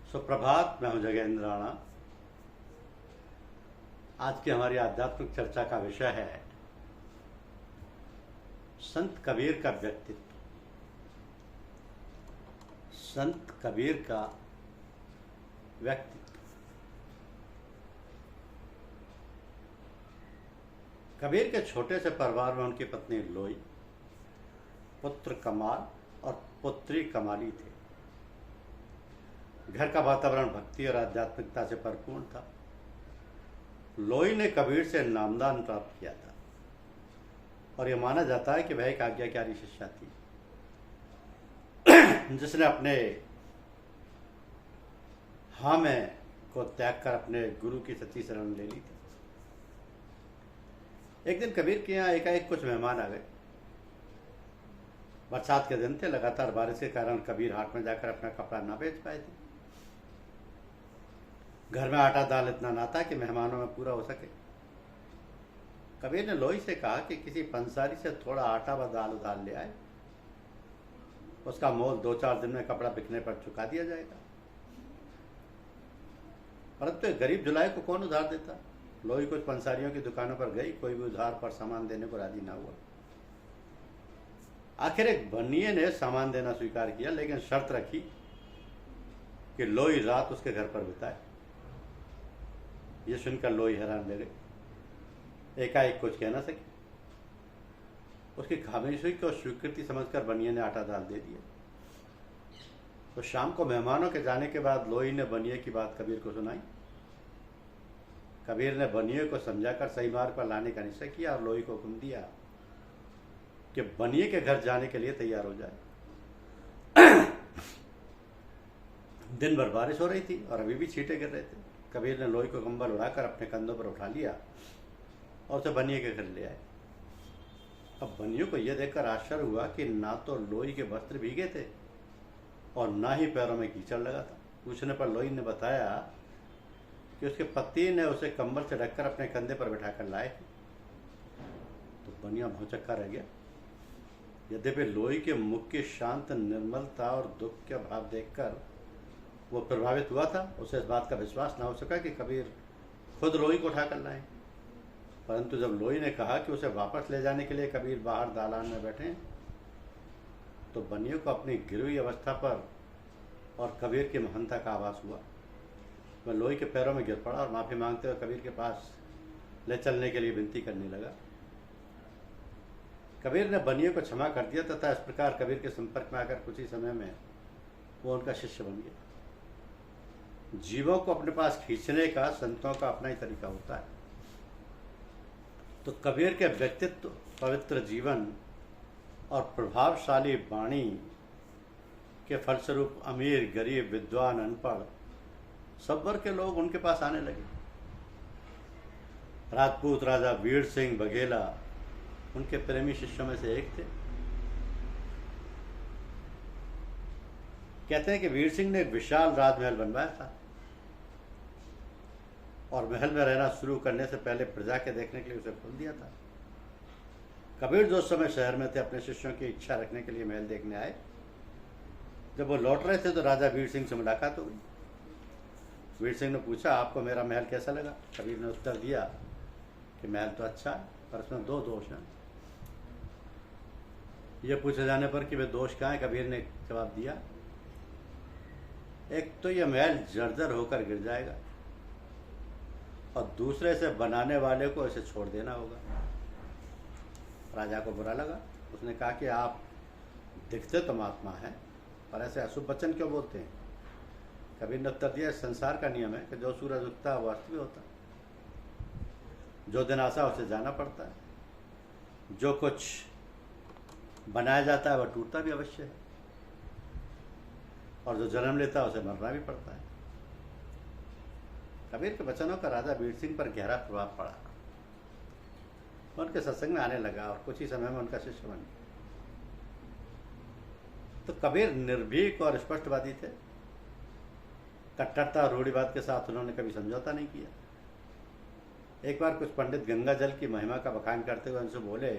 सुप्रभात। मैं हूं जगेंद्र राणा। आज की हमारी आध्यात्मिक चर्चा का विषय है संत कबीर का व्यक्तित्व। संत कबीर का व्यक्तित्व। कबीर के छोटे से परिवार में उनकी पत्नी लोई, पुत्र कमाल और पुत्री कमाली थे। घर का वातावरण भक्ति और आध्यात्मिकता से परिपूर्ण था। लोई ने कबीर से नामदान प्राप्त किया था और यह माना जाता है कि वह एक आज्ञाकारी शिष्या थी जिसने अपने हाँ में को त्याग कर अपने गुरु की सच्ची शरण ले ली थी। एक दिन कबीर के यहाँ एकाएक कुछ मेहमान आ गए। बरसात के दिन थे। लगातार बारिश के कारण कबीर हाट में जाकर अपना कपड़ा ना बेच पाए थे। घर में आटा दाल इतना ना था कि मेहमानों में पूरा हो सके। कबीर ने लोई से कहा कि किसी पंसारी से थोड़ा आटा व दाल उधार ले आए। उसका मोल 2-4 दिन में कपड़ा बिकने पर चुका दिया जाएगा। परंतु गरीब जुलाई को कौन उधार देता। लोई कुछ पंसारियों की दुकानों पर गई, कोई भी उधार पर सामान देने को राजी ना हुआ। आखिर एक बनिए ने सामान देना स्वीकार किया, लेकिन शर्त रखी कि लोई रात उसके घर पर बिताए। ये सुनकर लोई हैरान रह गई। एकाएक कुछ कह ना सकी। उसकी खामोशी को स्वीकृति समझकर बनिए ने आटा दाल दे दिया। तो शाम को मेहमानों के जाने के बाद लोई ने बनिए की बात कबीर को सुनाई। कबीर ने बनिए को समझाकर सही मार्ग पर लाने का निश्चय किया और लोई को हुक्म दिया कि बनिए के घर जाने के लिए तैयार हो जाए। दिन भर बारिश हो रही थी और अभी भी छींटे गिर रहे थे। कबीर ने लोई को कंबल उड़ाकर अपने कंधों पर उठा लिया और उसे बनिए के घर ले आए। अब बनियों को यह देखकर आश्चर्य हुआ कि ना तो लोई के वस्त्र भीगे थे और ना ही पैरों में कीचड़ लगा था। पूछने पर लोई ने बताया कि उसके पति ने उसे कंबल से ढककर अपने कंधे पर बैठाकर लाए थे। तो बनिया भौचक्का रह गया। यद्यपि लोई के मुख की शांत निर्मलता और दुख का भाव देखकर वो प्रभावित हुआ था, उसे इस बात का विश्वास न हो सका कि कबीर खुद लोई को उठाकर लाए। परंतु जब लोई ने कहा कि उसे वापस ले जाने के लिए कबीर बाहर दालान में बैठे, तो बनियों को अपनी गिरी हुई अवस्था पर और कबीर की महानता का आभास हुआ। वह लोई के पैरों में गिर पड़ा और माफी मांगते हुए कबीर के पास ले चलने के लिए विनती करने लगा। कबीर ने बनियों को क्षमा कर दिया तथा इस प्रकार कबीर के संपर्क में आकर कुछ ही समय में वो उनका शिष्य बन गया। जीवों को अपने पास खींचने का संतों का अपना ही तरीका होता है। तो कबीर के व्यक्तित्व, पवित्र जीवन और प्रभावशाली वाणी के फलस्वरूप अमीर, गरीब, विद्वान, अनपढ़ सब वर्ग के लोग उनके पास आने लगे। राजपूत राजा वीर सिंह बघेला उनके प्रेमी शिष्यों में से एक थे। कहते हैं कि वीर सिंह ने एक विशाल राजमहल बनवाया था और महल में रहना शुरू करने से पहले प्रजा के देखने के लिए उसे खोल दिया था। कबीर जो उस समय शहर में थे, अपने शिष्यों की इच्छा रखने के लिए महल देखने आए। जब वो लौट रहे थे तो राजा वीर सिंह से मुलाकात हो गई। वीर सिंह ने पूछा, आपको मेरा महल कैसा लगा? कबीर ने उत्तर दिया कि महल तो अच्छा है, पर इसमें 2 दोष हैं। यह पूछे जाने पर कि वे दोष क्या हैं, कबीर ने जवाब दिया, एक तो यह महल जर्जर होकर गिर जाएगा और दूसरे से बनाने वाले को इसे छोड़ देना होगा। राजा को बुरा लगा। उसने कहा कि आप दिखते तो महात्मा हैं, पर ऐसे अशुभ वचन क्यों बोलते हैं? कबीर ने उत्तर दिया, संसार का नियम है कि जो सूरज उगता है वो अस्त भी होता है। जो दिन आसा उसे जाना पड़ता है। जो कुछ बनाया जाता है वह टूटता भी अवश्य है और जो जन्म लेता है उसे मरना भी पड़ता है। कबीर के वचनों का राजा वीर सिंह पर गहरा प्रभाव पड़ा। उनके सत्संग में आने लगा और कुछ ही समय में उनका शिष्य बन गया। तो कबीर निर्भीक और स्पष्टवादी थे। कट्टरता और रूढ़िवाद के साथ उन्होंने कभी समझौता नहीं किया। एक बार कुछ पंडित गंगा जल की महिमा का बखान करते हुए उनसे बोले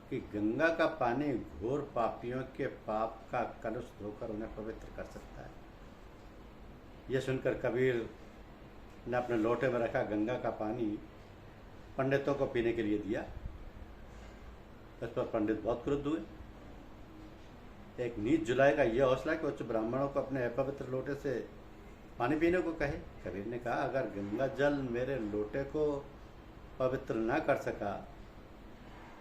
कि गंगा का पानी घोर पापियों के पाप का कलुष धोकर उन्हें पवित्र कर सकता है। यह सुनकर कबीर ने अपने लोटे में रखा गंगा का पानी पंडितों को पीने के लिए दिया। इस पर पंडित बहुत क्रुद्ध हुए। एक नीच जुलाई का यह हौसला कि उच्च ब्राह्मणों को अपने अपवित्र लोटे से पानी पीने को कहे। कबीर ने कहा, अगर गंगा जल मेरे लोटे को पवित्र न कर सका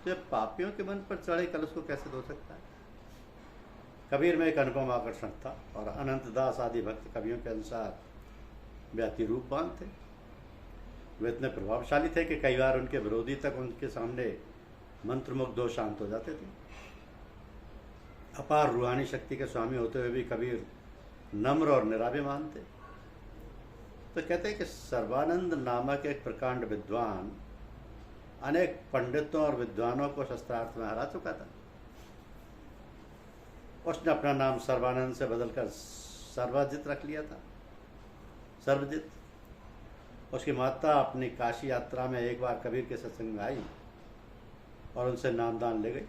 तो पापियों के मन पर चढ़े कलश को कैसे धो सकता है। कबीर में एक अनुपम आकर्षण था और अनंत दास आदि भक्त कवियों के अनुसार वे अति रूपवान थे। वे इतने प्रभावशाली थे कि कई बार उनके विरोधी तक उनके सामने मंत्रमुग्ध हो शांत हो जाते थे। अपार रूहानी शक्ति के स्वामी होते हुए भी कबीर नम्र और निराभिमान थे। तो कहते हैं कि सर्वानंद नामक एक प्रकांड विद्वान अनेक पंडितों और विद्वानों को शस्त्रार्थ में हरा चुका था। उसने अपना नाम सर्वानंद से बदलकर सर्वजित रख लिया था। सर्वजित। उसकी माता अपनी काशी यात्रा में एक बार कबीर के सत्संग में आई और उनसे नामदान ले गई।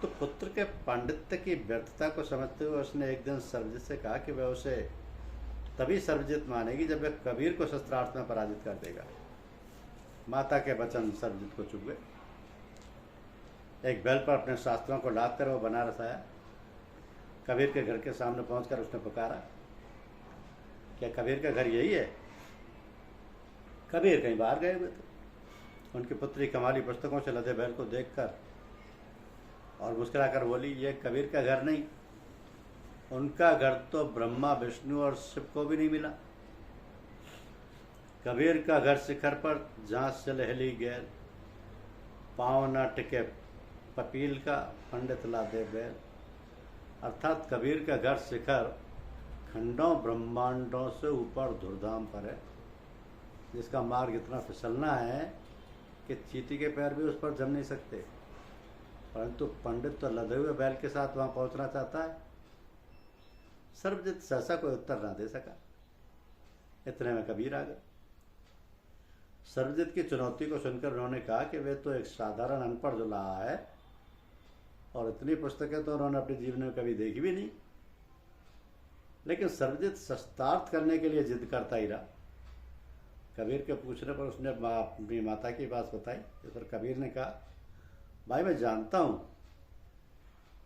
तो पुत्र के पांडित्य की व्यर्थता को समझते हुए उसने एक दिन सर्वजित से कहा कि वह उसे तभी सर्वजित मानेगी जब वह कबीर को शस्त्रार्थ में पराजित कर देगा। माता के वचन सर्वजित को चुभ गए। एक बैल पर अपने शास्त्रों को लाद कर वो बनारस आया। कबीर के घर के सामने पहुंचकर उसने पुकारा, क्या कबीर का घर यही है? कबीर कहीं बाहर गए हुए थे। उनकी पुत्री कमाली पुस्तकों से लदे बैल को देखकर और मुस्कुराकर बोली, ये कबीर का घर नहीं, उनका घर तो ब्रह्मा विष्णु और शिव को भी नहीं मिला। कबीर का घर शिखर पर जहाँ से लहली गैर, पाँव न टिके पपील का, पंडित लादे बैल। अर्थात कबीर का घर शिखर खंडों ब्रह्मांडों से ऊपर धुरधाम पर है, जिसका मार्ग इतना फिसलना है कि चींटी के पैर भी उस पर जम नहीं सकते। परंतु पंडित तो लदे हुए बैल के साथ वहां पहुंचना चाहता है। सर्वजित सहसा कोई उत्तर ना दे सका। इतने में कबीर आ गए। सर्वजित की चुनौती को सुनकर उन्होंने कहा कि वे तो एक साधारण अनपढ़ जुलाहा है और इतनी पुस्तकें तो उन्होंने अपने जीवन में कभी देखी भी नहीं। लेकिन सर्वजित शस्त्रार्थ करने के लिए जिद करता ही रहा। कबीर के पूछने पर उसने अपनी माता की बात बताई। इस पर कबीर ने कहा, भाई मैं जानता हूं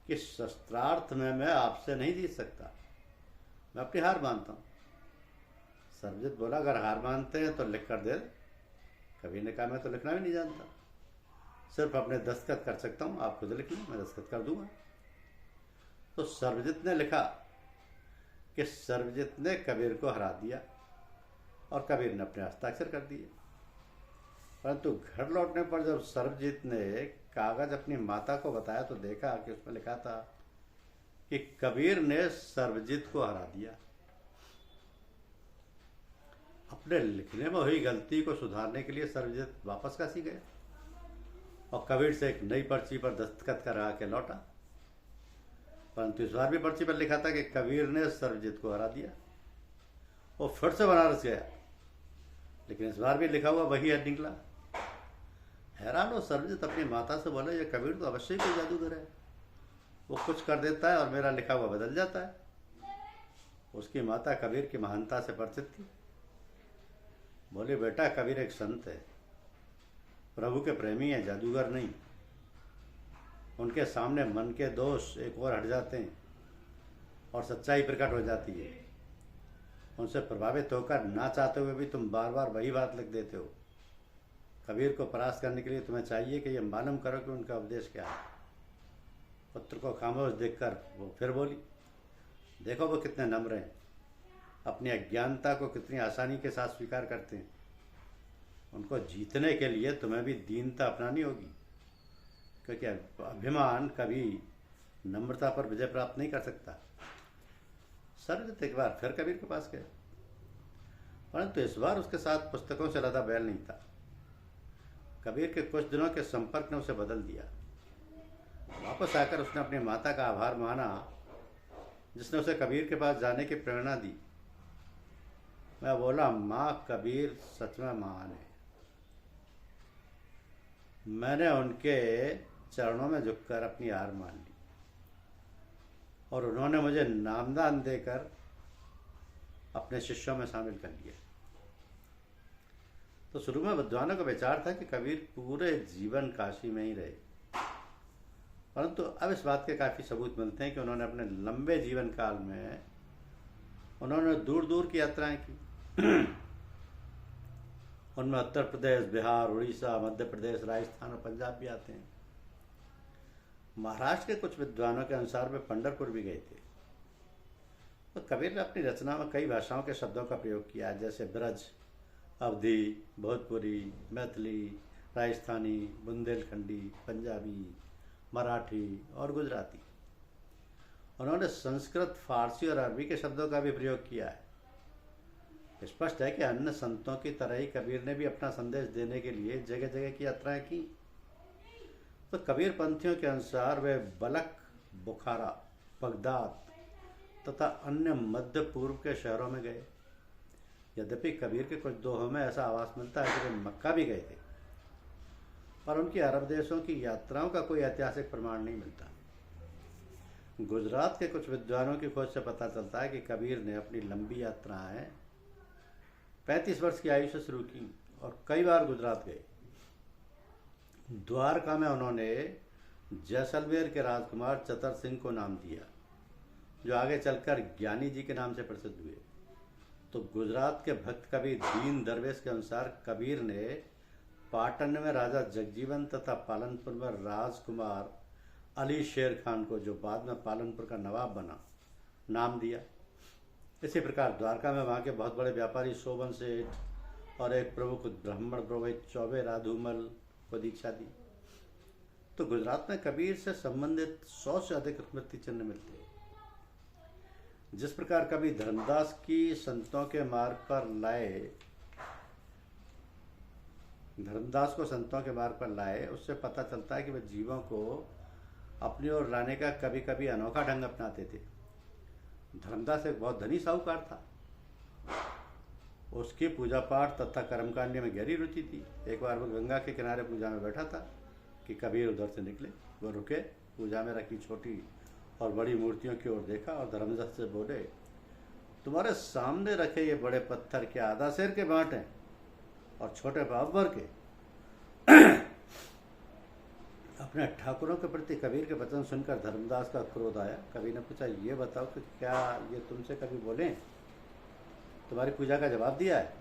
कि शस्त्रार्थ में मैं आपसे नहीं जीत सकता, मैं अपनी हार मानता हूं। सर्वजित बोला, अगर हार मानते हैं तो लिख कर दे। कबीर ने कहा, मैं तो लिखना भी नहीं जानता, सिर्फ अपने दस्तखत कर सकता हूं, आप खुद लिख लें, मैं दस्तखत कर दूंगा। तो सर्वजित ने लिखा कि सर्वजित ने कबीर को हरा दिया और कबीर ने अपने हस्ताक्षर कर दिए। परंतु घर लौटने पर जब सर्वजित ने कागज अपनी माता को बताया तो देखा कि उसमें लिखा था कि कबीर ने सर्वजित को हरा दिया। अपने लिखने में हुई गलती को सुधारने के लिए सर्वजित वापस काशी गया और कबीर से एक नई पर्ची पर दस्तखत करा के लौटा। परंतु इस बार भी पर्ची पर लिखा था कि कबीर ने सर्वजित को हरा दिया। वो फिर से बनारस गया, लेकिन इस बार भी लिखा हुआ वही निकला। हैरान हो सर्वजित अपनी माता से बोला, ये कबीर तो अवश्य ही कोई जादूगर है, वो कुछ कर देता है और मेरा लिखा हुआ बदल जाता है। उसकी माता कबीर की महानता से परिचित थी। बोले, बेटा कबीर एक संत है, प्रभु के प्रेमी है, जादूगर नहीं। उनके सामने मन के दोष एक और हट जाते हैं और सच्चाई प्रकट हो जाती है। उनसे प्रभावित होकर ना चाहते हुए भी तुम बार बार वही बात लिख देते हो। कबीर को परास्त करने के लिए तुम्हें चाहिए कि यह मालूम करो कि उनका उपदेश क्या है। पुत्र को खामोश देखकर वो फिर बोली, देखो वो कितने नम्र हैं, अपनी अज्ञानता को कितनी आसानी के साथ स्वीकार करते हैं। उनको जीतने के लिए तुम्हें भी दीनता अपनानी होगी, क्योंकि अभिमान कभी नम्रता पर विजय प्राप्त नहीं कर सकता। सर्वजित एक बार फिर कबीर के पास गए, परंतु इस बार उसके साथ पुस्तकों से लदा बैल नहीं था। कबीर के कुछ दिनों के संपर्क ने उसे बदल दिया। वापस आकर उसने अपनी माता का आभार माना, जिसने उसे कबीर के पास जाने की प्रेरणा दी। मैं बोला, माँ कबीर सच में महान है। मैंने उनके चरणों में झुककर अपनी हार मान ली और उन्होंने मुझे नामदान देकर अपने शिष्यों में शामिल कर लिए। तो शुरू में विद्वानों का विचार था कि कबीर पूरे जीवन काशी में ही रहे, परंतु अब इस बात के काफ़ी सबूत मिलते हैं कि उन्होंने अपने लंबे जीवन काल में उन्होंने दूर दूर की यात्राएं की। उनमें उत्तर प्रदेश, बिहार, उड़ीसा, मध्य प्रदेश, राजस्थान और पंजाब भी आते हैं। महाराष्ट्र के कुछ विद्वानों के अनुसार वे पंढरपुर भी गए थे। तो कबीर ने अपनी रचना में कई भाषाओं के शब्दों का प्रयोग किया, जैसे ब्रज, अवधी, भोजपुरी, मैथिली, राजस्थानी, बुंदेलखंडी, पंजाबी, मराठी और गुजराती। उन्होंने संस्कृत, फारसी और अरबी के शब्दों का भी प्रयोग किया है। स्पष्ट है कि अन्य संतों की तरह ही कबीर ने भी अपना संदेश देने के लिए जगह जगह की यात्राएं की। तो कबीर पंथियों के अनुसार वे बलक, बुखारा, बगदाद तथा अन्य मध्य पूर्व के शहरों में गए। यद्यपि कबीर के कुछ दोहों में ऐसा आवाज मिलता है कि वे मक्का भी गए थे, पर उनकी अरब देशों की यात्राओं का कोई ऐतिहासिक प्रमाण नहीं मिलता। गुजरात के कुछ विद्वानों की खोज से पता चलता है कि कबीर ने अपनी लंबी यात्राएं 35 वर्ष की आयु से शुरू की और कई बार गुजरात गए। द्वारका में उन्होंने जैसलमेर के राजकुमार चतर सिंह को नाम दिया, जो आगे चलकर ज्ञानी जी के नाम से प्रसिद्ध हुए। तो गुजरात के भक्त कवि दीन दरवेश के अनुसार कबीर ने पाटन में राजा जगजीवन तथा पालनपुर में राजकुमार अली शेर खान को, जो बाद में पालनपुर का नवाब बना, नाम दिया। इसी प्रकार द्वारका में वहाँ के बहुत बड़े व्यापारी शोभन सेठ और एक प्रमुख ब्राह्मण पुरोहित चौबे राधूमल को दीक्षा दी। तो गुजरात में कबीर से संबंधित 100 से अधिक स्मृति चिन्ह मिलते हैं। जिस प्रकार कवि धर्मदास की संतों के मार्ग पर लाए, धर्मदास को संतों के मार्ग पर लाए, उससे पता चलता है कि वे जीवों को अपनी ओर लाने का कभी कभी अनोखा ढंग अपनाते थे। धर्मदास एक बहुत धनी साहूकार था। उसकी पूजा पाठ तथा कर्मकांड में गहरी रुचि थी। एक बार वो गंगा के किनारे पूजा में बैठा था कि कबीर उधर से निकले। वो रुके, पूजा में रखी छोटी और बड़ी मूर्तियों की ओर देखा और धर्मदास से बोले, तुम्हारे सामने रखे ये बड़े पत्थर क्या आधा शेर के बांट हैं और छोटे पाव भर के? अपने ठाकुरों के प्रति कबीर के वचन सुनकर धर्मदास का क्रोध आया। कबीर ने पूछा, ये बताओ कि क्या ये तुमसे कभी बोले, तुम्हारी पूजा का जवाब दिया है?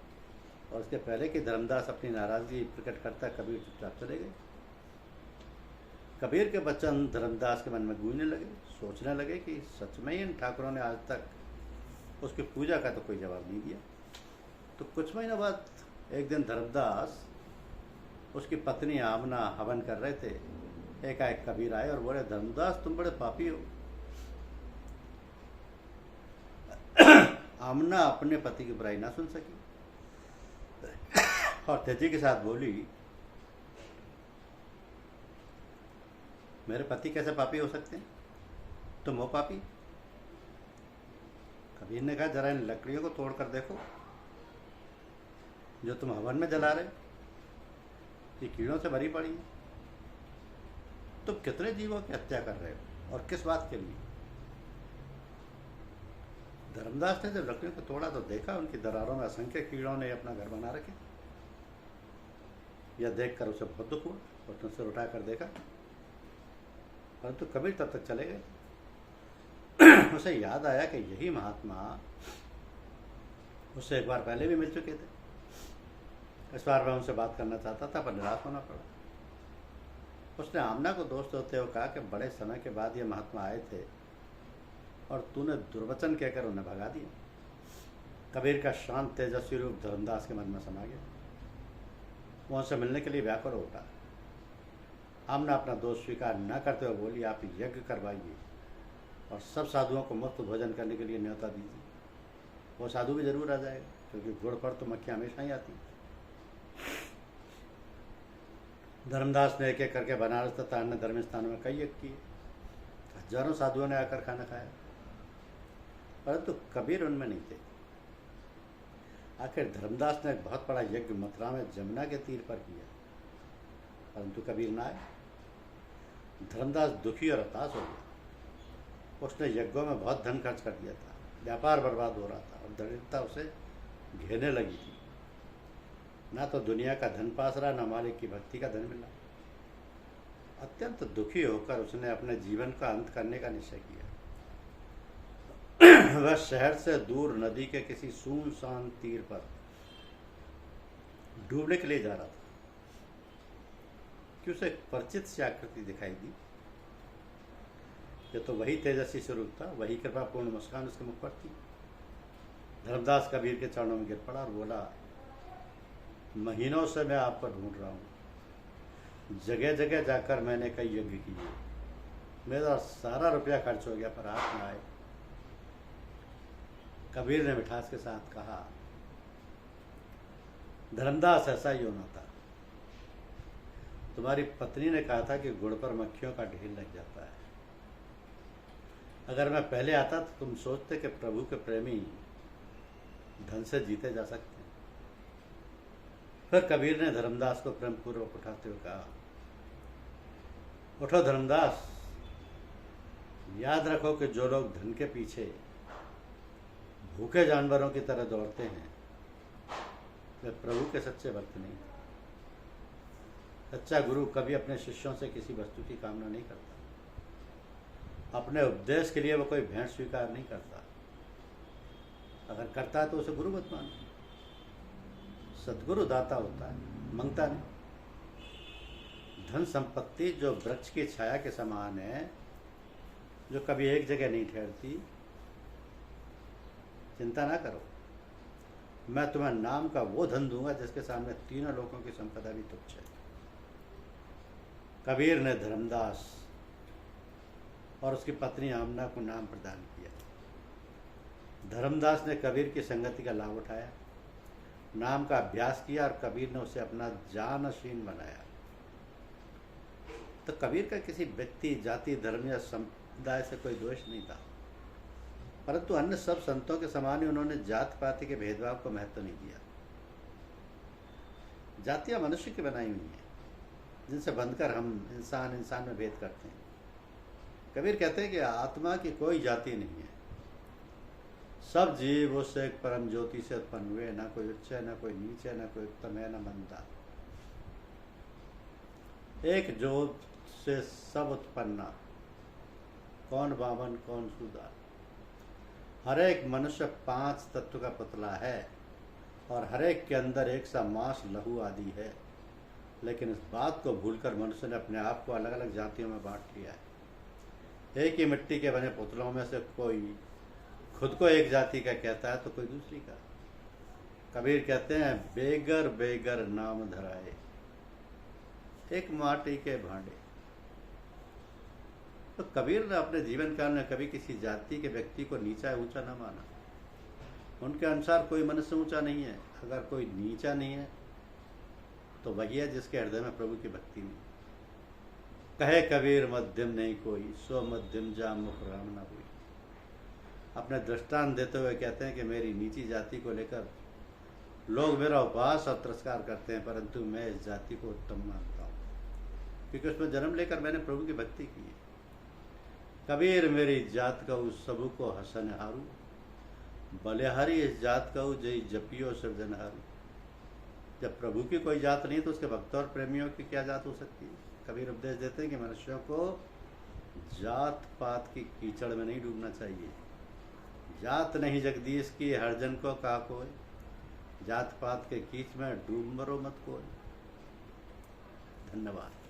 और उसके पहले कि धर्मदास अपनी नाराजगी प्रकट करता, कबीर चुपचाप चले गए। कबीर के वचन धर्मदास के मन में गूंजने लगे। सोचने लगे कि सच में ही इन ठाकुरों ने आज तक उसकी पूजा का तो कोई जवाब नहीं दिया। तो कुछ महीने बाद एक दिन धर्मदास, उसकी पत्नी आमना हवन कर रहे थे। एकाएक कबीर आए और बोले, धर्मदास तुम बड़े पापी हो। आमना अपने पति की बुराई ना सुन सकी और तेजी के साथ बोली, मेरे पति कैसे पापी हो सकते हैं? तुम हो पापी। कबीर ने कहा, जरा इन लकड़ियों को तोड़ कर देखो जो तुम हवन में जला रहे, ये कीड़ों से भरी पड़ी है। तुम कितने जीवों की हत्या कर रहे हो और किस बात के लिए? धर्मदास ने जब लकड़ियों को तोड़ा तो देखा उनकी दरारों में असंख्य कीड़ों ने अपना घर बना रखे। यह देखकर उसे बहुत दुख हुआ और उसने सिर उठाकर देखा, परंतु कबीर तब तक चले गए। उसे याद आया कि यही महात्मा उससे एक बार पहले भी मिल चुके थे। इस बार वह उनसे बात करना चाहता था, पर निराश होना पड़ा। उसने आमना को दोष देते हुए कहा कि बड़े समय के बाद ये महात्मा आए थे और तूने दुर्वचन कहकर उन्हें भगा दिया। कबीर का शांत तेजस्वी रूप धर्मदास के मन में समा गया। वो उनसे मिलने के लिए व्याकुल हो उठा। आमना अपना दोष स्वीकार न करते हुए बोली, आप यज्ञ करवाइए और सब साधुओं को मुफ्त भोजन करने के लिए न्योता दीजिए। वो साधु भी जरूर आ जाएगा, क्योंकि गुड़ पर तो मक्खियाँ हमेशा ही आती। धर्मदास ने एक एक करके बनारस तथा अन्य धर्म स्थानों में कई यज्ञ किए। हजारों साधुओं ने आकर खाना खाया, परंतु कबीर उनमें नहीं थे। आखिर धर्मदास ने एक बहुत बड़ा यज्ञ मथुरा में जमुना के तीर पर किया, परंतु कबीर न आए। धर्मदास दुखी और हताश हो गया। उसने यज्ञों में बहुत धन खर्च कर दिया था, व्यापार बर्बाद हो रहा था और दरिद्रता उसे घेरने लगी थी। ना तो दुनिया का धन पास रहा, ना मालिक की भक्ति का धन मिला। अत्यंत दुखी होकर उसने अपने जीवन का अंत करने का निश्चय किया। वह शहर से दूर नदी के किसी सुनसान तीर पर डूबने के लिए जा रहा था कि उसे एक परिचित सी आकृति दिखाई दी। ये तो वही तेजस्वी स्वरूप था, वही कृपापूर्ण मुस्कान उसके मुख पर थी। धर्मदास कबीर के चरणों में गिर पड़ा और बोला, महीनों से मैं आपको ढूंढ रहा हूँ, जगह जगह जाकर मैंने कई यज्ञ किए, मेरा सारा रुपया खर्च हो गया, पर आप न आए। कबीर ने मिठास के साथ कहा, धर्मदास ऐसा ही होना था। तुम्हारी पत्नी ने कहा था कि गुड़ पर मक्खियों का ढेर लग जाता है। अगर मैं पहले आता तो तुम सोचते कि प्रभु के प्रेमी धन से जीते जा सकते हैं। फिर कबीर ने धर्मदास को प्रेम पूर्वक उठाते हुए कहा, उठो धर्मदास, याद रखो कि जो लोग धन के पीछे भूखे जानवरों की तरह दौड़ते हैं वे प्रभु के सच्चे भक्त नहीं। सच्चा गुरु कभी अपने शिष्यों से किसी वस्तु की कामना नहीं करता। अपने उपदेश के लिए वो कोई भेंट स्वीकार नहीं करता। अगर करता है तो उसे गुरु मत मानो। सद्गुरु दाता होता है, मांगता नहीं। धन संपत्ति जो वृक्ष की छाया के समान है, जो कभी एक जगह नहीं ठहरती, चिंता ना करो, मैं तुम्हें नाम का वो धन दूंगा जिसके सामने तीनों लोगों की संपदा भी तुच्छ है। कबीर ने धर्मदास और उसकी पत्नी आमना को नाम प्रदान किया। धर्मदास ने कबीर की संगति का लाभ उठाया, नाम का अभ्यास किया और कबीर ने उसे अपना जानशीन बनाया। तो कबीर का किसी व्यक्ति, जाति, धर्म या समुदाय से कोई दोष नहीं था, परंतु अन्य सब संतों के समान ही उन्होंने जात पाति के भेदभाव को महत्व नहीं दिया। जातियां मनुष्य की बनाई हुई हैं, जिनसे बंधकर हम इंसान में भेद करते हैं। कबीर कहते हैं कि आत्मा की कोई जाति नहीं है, सब जीव उससे एक परम ज्योति से उत्पन्न हुए, ना कोई उच्च है, ना कोई नीच है, ना कोई उत्तम है, ना मंदा। एक ज्योत से सब उत्पन्ना, कौन बामन कौन सूदा। हर एक मनुष्य 5 तत्व का पुतला है और हर एक के अंदर एक सा मांस, लहू आदि है, लेकिन इस बात को भूलकर मनुष्य ने अपने आप को अलग अलग जातियों में बांट लिया है। एक ही मिट्टी के बने पुतलों में से कोई खुद को एक जाति का कहता है तो कोई दूसरी का। कबीर कहते हैं, बेगर बेगर नाम धराए, एक माटी के भांडे। तो कबीर ने अपने जीवन काल में कभी किसी जाति के व्यक्ति को नीचा ऊंचा न माना। उनके अनुसार कोई मनुष्य ऊंचा नहीं है। अगर कोई नीचा नहीं है तो वही है जिसके हृदय में प्रभु की भक्ति नहीं। कहे कबीर मध्यम नहीं कोई, सो मध्यम जाम मुख राम ना हुई। अपने दृष्टांत देते हुए कहते हैं कि मेरी नीची जाति को लेकर लोग मेरा उपहास और तिरस्कार करते हैं, परंतु मैं इस जाति को उत्तम मानता हूँ, क्योंकि उसमें जन्म लेकर मैंने प्रभु की भक्ति की है। कबीर मेरी जात कहूँ सबू को हसन हारू, बलिहारी इस जात कहूँ जय जपियो सृजनहारू। जब प्रभु की कोई जात नहीं तो उसके भक्तों और प्रेमियों की क्या जात हो सकती है। कबीर उपदेश देते हैं कि मनुष्यों को जात पात की कीचड़ में नहीं डूबना चाहिए। जात नहीं जगदीश की, हर जन को कहा कोई, जात पात के कीच में डूब मरो मत कोई। धन्यवाद।